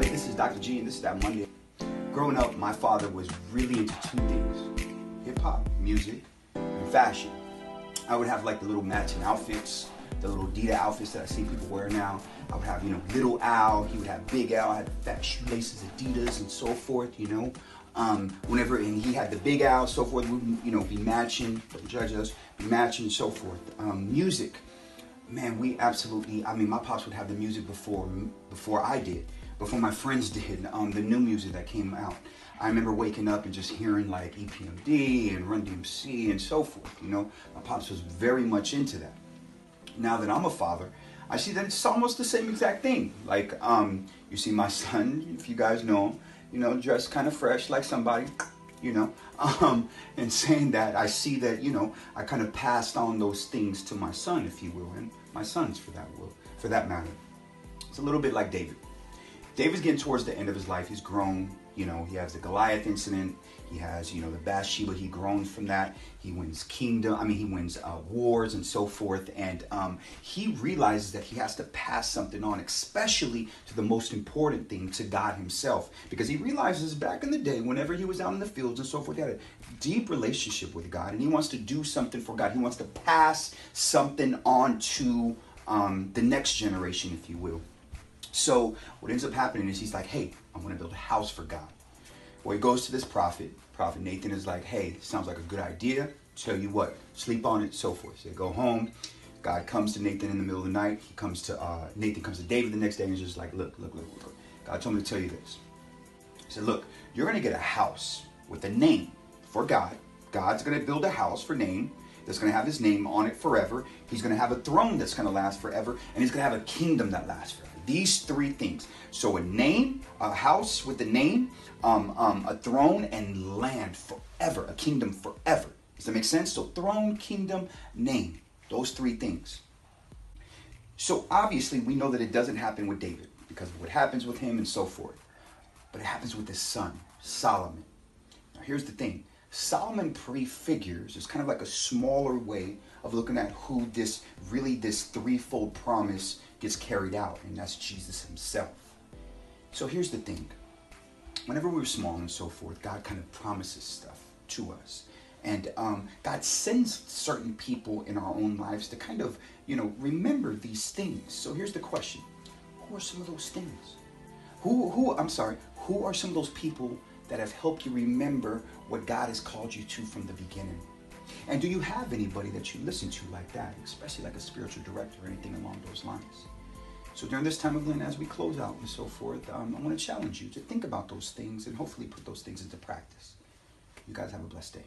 This is Dr. G, and this is That Monday. Growing up, my father was really into two things: hip-hop, music, and fashion. I would have like the little matching outfits, the little Adidas outfits that I see people wear now. I would have, Little Al, he would have Big Al, I had the fat shoelaces, Adidas, and so forth, and he had the Big Al, so forth, we would, be matching, don't judge us, be matching, and so forth. Music, man, my pops would have the music before I did, before my friends did, the new music that came out. I remember waking up and just hearing like EPMD and Run DMC and so forth, My pops was very much into that. Now that I'm a father, I see that it's almost the same exact thing. Like, you see my son, if you guys know him, dressed kind of fresh like somebody, and saying that, I see that, I kind of passed on those things to my son, if you will, and my sons for that matter. It's a little bit like David. David's getting towards the end of his life. He's grown, he has the Goliath incident. He has, the Bathsheba. He grown from that. He wins he wins wars and so forth. And he realizes that he has to pass something on, especially to the most important thing, to God himself. Because he realizes back in the day, whenever he was out in the fields and so forth, he had a deep relationship with God. And he wants to do something for God. He wants to pass something on to the next generation, if you will. So what ends up happening is he's like, hey, I want to build a house for God. Well, he goes to this prophet. Prophet Nathan is like, hey, sounds like a good idea. Tell you what, sleep on it, so forth. So they go home. God comes to Nathan in the middle of the night. Nathan comes to David the next day and is just like, look. God told me to tell you this. He said, look, you're going to get a house with a name for God. God's going to build a house for name that's going to have his name on it forever. He's going to have a throne that's going to last forever. And he's going to have a kingdom that lasts forever. These three things. So a name, a house with a name, a throne, and land forever. A kingdom forever. Does that make sense? So throne, kingdom, name. Those three things. So obviously we know that it doesn't happen with David because of what happens with him and so forth. But it happens with his son, Solomon. Now here's the thing. Solomon prefigures, it's kind of like a smaller way of looking at who this threefold promise gets carried out, and that's Jesus himself. So here's the thing. Whenever we were small and so forth, God kind of promises stuff to us. And God sends certain people in our own lives to kind of, remember these things. So here's the question. Who are some of those things? Who are some of those people that have helped you remember what God has called you to from the beginning? And do you have anybody that you listen to like that, especially like a spiritual director or anything along those lines? So during this time of Lent, as we close out and so forth, I want to challenge you to think about those things and hopefully put those things into practice. You guys have a blessed day.